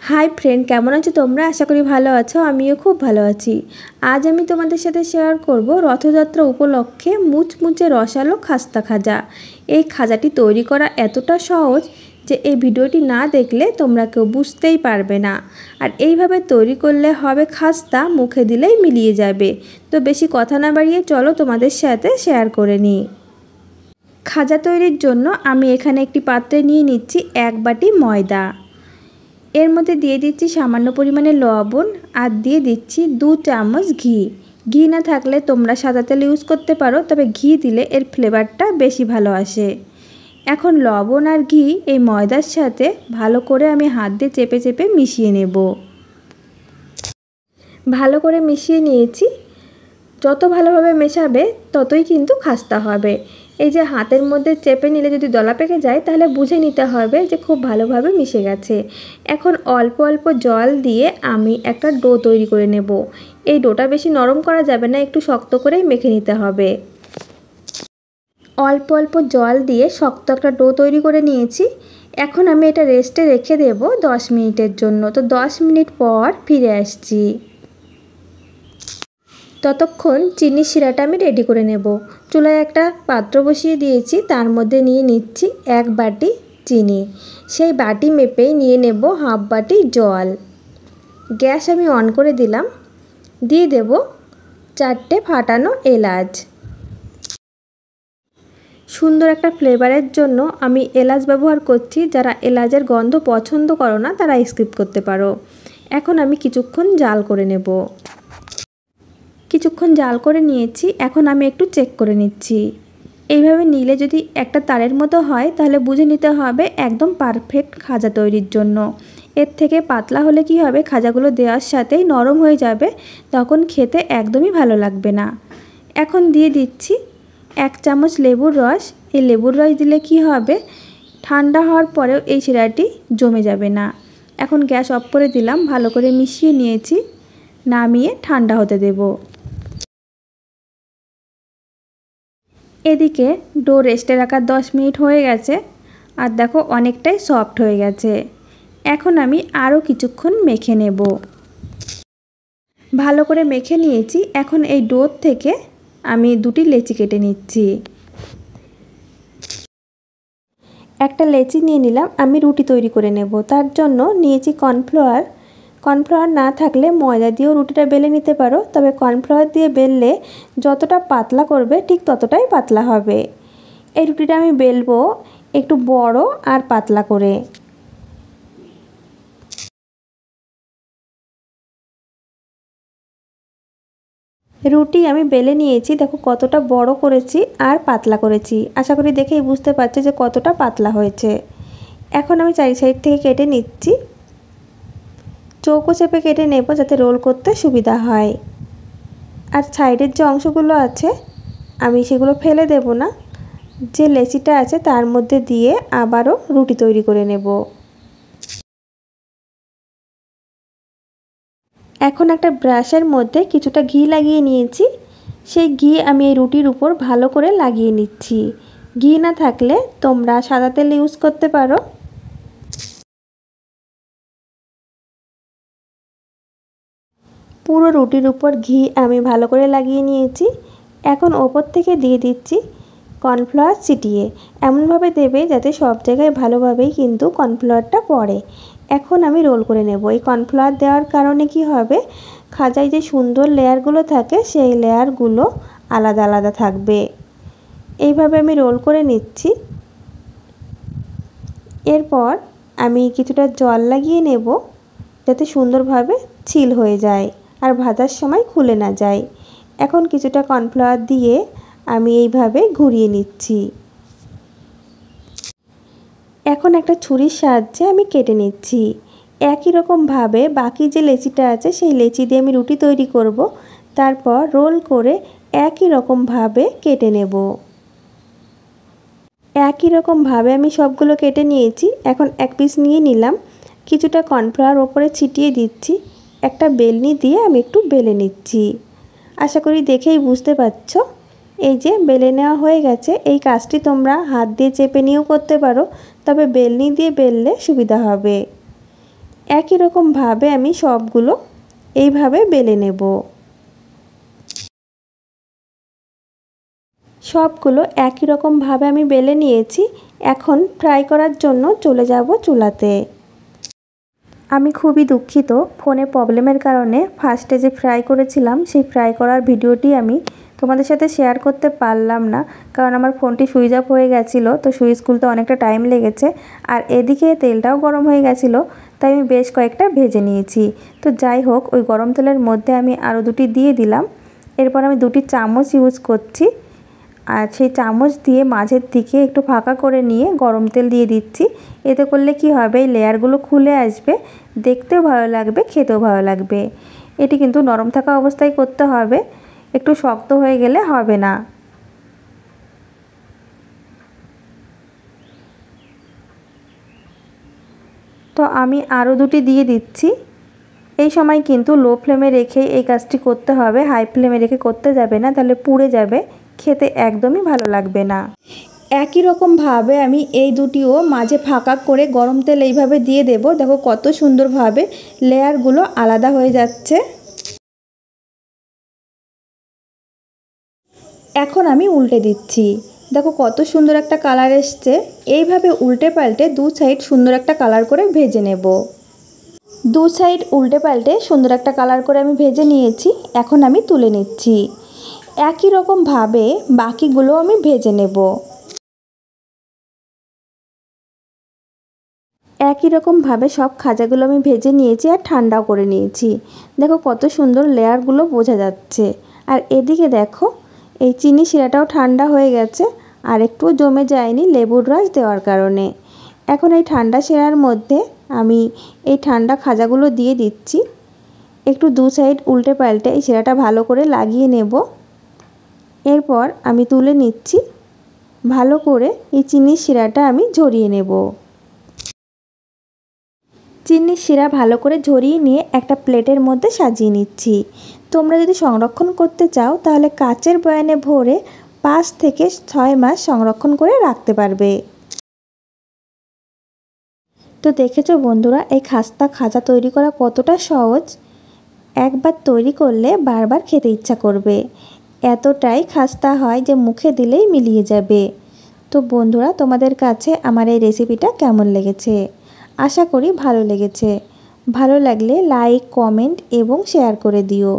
Hi friend, কেমন আছো তোমরা? আশা করি ভালো আছো। আমিও খুব ভালো আছি। আজ আমি তোমাদের সাথে শেয়ার করব রথযাত্রা উপলক্ষে মুচমুচে রসালো খাস্তা খাজা। এই খাজাটি তৈরি করা এতটা সহজ যে এই ভিডিওটি না দেখলে তোমরা কেউ বুঝতেই পারবে না। আর এইভাবে তৈরি করলে হবে খাস্তা, মুখে দিলেই মিলিয়ে যাবে। তো বেশি কথা না বাড়িয়ে চলো তোমাদের সাথে শেয়ার করে নিই। খাজা তৈরির জন্য আমি এখানে একটি পাত্রে নিয়ে নিচ্ছি 1 বাটি ময়দা। এর মধ্যে দিয়ে দিচ্ছি সামান্য পরিমাণে লবণ আর দিয়ে দিচ্ছি 2 চামচ ঘি। ঘি না থাকলে তোমরা সাদা তেল ইউজ করতে পারো, তবে ঘি দিলে এর ফ্লেভারটা বেশি ভালো আসে। এখন লবণ আর ঘি এই ময়দার সাথে ভালো করে আমি হাত দিয়ে চেপে চেপে মিশিয়ে নেব। ভালো করে মিশিয়ে নিয়েছি। যত ভালোভাবে মেশাবে ততই কিন্তু খাস্তা হবে। এই যে হাতের মধ্যে চেপে নিলে যদি দলা পেকে যায় তাহলে বুঝে নিতে হবে যে খুব ভালোভাবে মিশে গেছে। এখন অল্প অল্প জল দিয়ে আমি একটা ডো তৈরি করে নেব। এই ডোটা বেশি নরম করা যাবে না, একটু শক্ত করেই মেখে নিতে হবে। অল্প অল্প জল দিয়ে শক্ত একটা ডো তৈরি করে নিয়েছি। এখন আমি এটা রেস্টে রেখে দেব 10 মিনিটের জন্য। তো 10 মিনিট পর ফিরে আসছি। ততক্ষণ চিনির শিরাটা আমি রেডি করে নেব। চুলায় একটা পাত্র বসিয়ে দিয়েছি, তার মধ্যে নিয়ে নিচ্ছি 1 বাটি চিনি। সেই বাটি মেপেই নিয়ে নেব হাফ বাটি জল। গ্যাস আমি অন করে দিলাম। দিয়ে দেব 4টে ফাটানো এলাচ। সুন্দর একটা ফ্লেভারের জন্য আমি এলাচ ব্যবহার করছি। যারা এলাচের গন্ধ পছন্দ করো না তারা স্কিপ করতে পারো। এখন আমি কিছুক্ষণ জাল করে নেব। কিছুক্ষণ জাল করে নিয়েছি। এখন আমি একটু চেক করে নিচ্ছি। এইভাবে নিলে যদি একটা তারের মতো হয় তাহলে বুঝে নিতে হবে একদম পারফেক্ট খাজা তৈরির জন্য। এর থেকে পাতলা হলে কি হবে, খাজাগুলো দেওয়ার সাথেই নরম হয়ে যাবে, তখন খেতে একদমই ভালো লাগবে না। এখন দিয়ে দিচ্ছি 1 চামচ লেবুর রস। এই লেবুর রস দিলে কি হবে, ঠান্ডা হওয়ার পরেও এই শিরাটি জমে যাবে না। এখন গ্যাস অফ করে দিলাম। ভালো করে মিশিয়ে নিয়েছি। নামিয়ে ঠান্ডা হতে দেব। এদিকে ডো রেস্টে রাখা 10 মিনিট হয়ে গেছে আর দেখো অনেকটাই সফট হয়ে গেছে। এখন আমি আরও কিছুক্ষণ মেখে নেব। ভালো করে মেখে নিয়েছি। এখন এই ডো থেকে আমি 2টি লেচি কেটে নিচ্ছি। একটা লেচি নিয়ে নিলাম। আমি রুটি তৈরি করে নেব। তার জন্য নিয়েছি কর্নফ্লাওয়ার। কর্নফ্লাওয়ার না থাকলে ময়দা দিয়েও রুটিটা বেলে নিতে পারো, তবে কর্নফ্লাওয়ার দিয়ে বেললে যতটা পাতলা করবে ঠিক ততটাই পাতলা হবে। এই রুটিটা আমি বেলবো একটু বড় আর পাতলা করে। রুটি আমি বেলে নিয়েছি। দেখো কতটা বড় করেছি আর পাতলা করেছি। আশা করি দেখেই বুঝতে পারছো যে কতটা পাতলা হয়েছে। এখন আমি 4 সাইড থেকে কেটে নিচ্ছি। চৌকো চেপে কেটে নেব যাতে রোল করতে সুবিধা হয়। আর সাইডের যে অংশগুলো আছে আমি সেগুলো ফেলে দেব না। যে লেচিটা আছে তার মধ্যে দিয়ে আবারও রুটি তৈরি করে নেব। এখন একটা ব্রাশের মধ্যে কিছুটা ঘি লাগিয়ে নিয়েছি। সেই ঘি আমি এই রুটির উপর ভালো করে লাগিয়ে নিচ্ছি। ঘি না থাকলে তোমরা সাদা তেল ইউজ করতে পারো। পুরো রুটির উপর ঘি আমি ভালো করে লাগিয়ে নিয়েছি। এখন ওপর থেকে দিয়ে দিচ্ছি কর্নফ্লাওয়ার ছিটিয়ে। এমনভাবে দেবে যাতে সব জায়গায় ভালোভাবেই কিন্তু কর্নফ্লাওয়ারটা পড়ে। এখন আমি রোল করে নেব। এই কর্নফ্লাওয়ার দেওয়ার কারণে কি হবে, খাজায় যে সুন্দর লেয়ারগুলো থাকে সেই লেয়ারগুলো আলাদা আলাদা থাকবে। এইভাবে আমি রোল করে নিচ্ছি। এরপর আমি কিছুটা জল লাগিয়ে নেব যাতে সুন্দরভাবে সিল হয়ে যায় আর ভাজার সময় খুলে না যায়। এখন কিছুটা কর্নফ্লাওয়ার দিয়ে আমি এইভাবে ঘুরিয়ে নিচ্ছি। এখন একটা ছুরির সাহায্যে আমি কেটে নিচ্ছি। একই রকমভাবে বাকি যে লেচিটা আছে সেই লেচি দিয়ে আমি রুটি তৈরি করব। তারপর রোল করে একই রকমভাবে কেটে নেব। একই রকমভাবে আমি সবগুলো কেটে নিয়েছি। এখন এক পিস নিয়ে নিলাম। কিছুটা কর্নফ্লাওয়ার ওপরে ছিটিয়ে দিচ্ছি। একটা বেলনি দিয়ে আমি একটু বেলে নিচ্ছি। আশা করি দেখেই বুঝতে পারছো। এই যে বেলে নেওয়া হয়ে গেছে। এই কাজটি তোমরা হাত দিয়ে চেপে নিয়েও করতে পারো, তবে বেলনি দিয়ে বেললে সুবিধা হবে। একই রকমভাবে আমি সবগুলো এইভাবে বেলে নেব। সবগুলো একই রকমভাবে আমি বেলে নিয়েছি। এখন ফ্রাই করার জন্য চলে যাব চুলাতে। আমি খুবই দুঃখিত, ফোনে প্রবলেমের কারণে ফার্স্টে যে ফ্রাই করেছিলাম সেই ফ্রাই করার ভিডিওটি আমি তোমাদের সাথে শেয়ার করতে পারলাম না, কারণ আমার ফোনটি সুইচ অফ হয়ে গেছিলো। তো সুইচ খুলতে অনেকটা টাইম লেগেছে, আর এদিকে তেলটাও গরম হয়ে গেছিলো, তাই আমি বেশ কয়েকটা ভেজে নিয়েছি। তো যাই হোক, ওই গরম তেলের মধ্যে আমি আরও দুটি দিয়ে দিলাম। এরপর আমি 2টি চামচ ইউজ করছি, আর সেই চামচ দিয়ে মাঝের দিকে একটু ফাঁকা করে নিয়ে গরম তেল দিয়ে দিচ্ছি। এতে করলে কি হবে, এই লেয়ারগুলো খুলে আসবে, দেখতেও ভালো লাগবে, খেতেও ভালো লাগবে। এটি কিন্তু নরম থাকা অবস্থায় করতে হবে, একটু শক্ত হয়ে গেলে হবে না। তো আমি আরও 2টি দিয়ে দিচ্ছি। এই সময় কিন্তু লো ফ্লেমে রেখে এই কাজটি করতে হবে, হাই ফ্লেমে রেখে করতে যাবে না, তাহলে পুড়ে যাবে, খেতে একদমই ভালো লাগবে না। একই রকমভাবে আমি এই দুটিও মাঝে ফাঁকা করে গরম তেল এইভাবে দিয়ে দেব। দেখো কত সুন্দরভাবে লেয়ারগুলো আলাদা হয়ে যাচ্ছে। এখন আমি উল্টে দিচ্ছি। দেখো কত সুন্দর একটা কালার এসছে। এইভাবে উল্টে পাল্টে দু সাইড সুন্দর একটা কালার করে ভেজে নেব। দু সাইড উল্টে পাল্টে সুন্দর একটা কালার করে আমি ভেজে নিয়েছি। এখন আমি তুলে নিচ্ছি। একই রকমভাবে বাকিগুলো আমি ভেজে নেব। একই রকমভাবে সব খাজাগুলো আমি ভেজে নিয়েছি আর ঠান্ডাও করে নিয়েছি। দেখো কত সুন্দর লেয়ারগুলো বোঝা যাচ্ছে। আর এদিকে দেখো এই চিনি শিরাটাও ঠান্ডা হয়ে গেছে, আর একটুও জমে যায়নি লেবুর রস দেওয়ার কারণে। এখন এই ঠান্ডা শিরার মধ্যে আমি এই ঠান্ডা খাজাগুলো দিয়ে দিচ্ছি। একটু দু সাইড উল্টে পাল্টে এই শিরাটা ভালো করে লাগিয়ে নেব। এরপর আমি তুলে নিচ্ছি। ভালো করে এই চিনির শিরাটা আমি ঝরিয়ে নেব। চিনির শিরা ভালো করে ঝরিয়ে নিয়ে একটা প্লেটের মধ্যে সাজিয়ে নিচ্ছি। তোমরা যদি সংরক্ষণ করতে চাও তাহলে কাচের বয়ামে ভরে 5 থেকে 6 মাস সংরক্ষণ করে রাখতে পারবে। তো দেখেছো বন্ধুরা, এই খাস্তা খাজা তৈরি করা কতটা সহজ। একবার তৈরি করলে বারবার খেতে ইচ্ছা করবে। এতটাই খাস্তা হয় যে মুখে দিলেই মিলিয়ে যাবে। তো বন্ধুরা, তোমাদের কাছে আমার এই রেসিপিটা কেমন লেগেছে? আশা করি ভালো লেগেছে। ভালো লাগলে লাইক, কমেন্ট এবং শেয়ার করে দিও।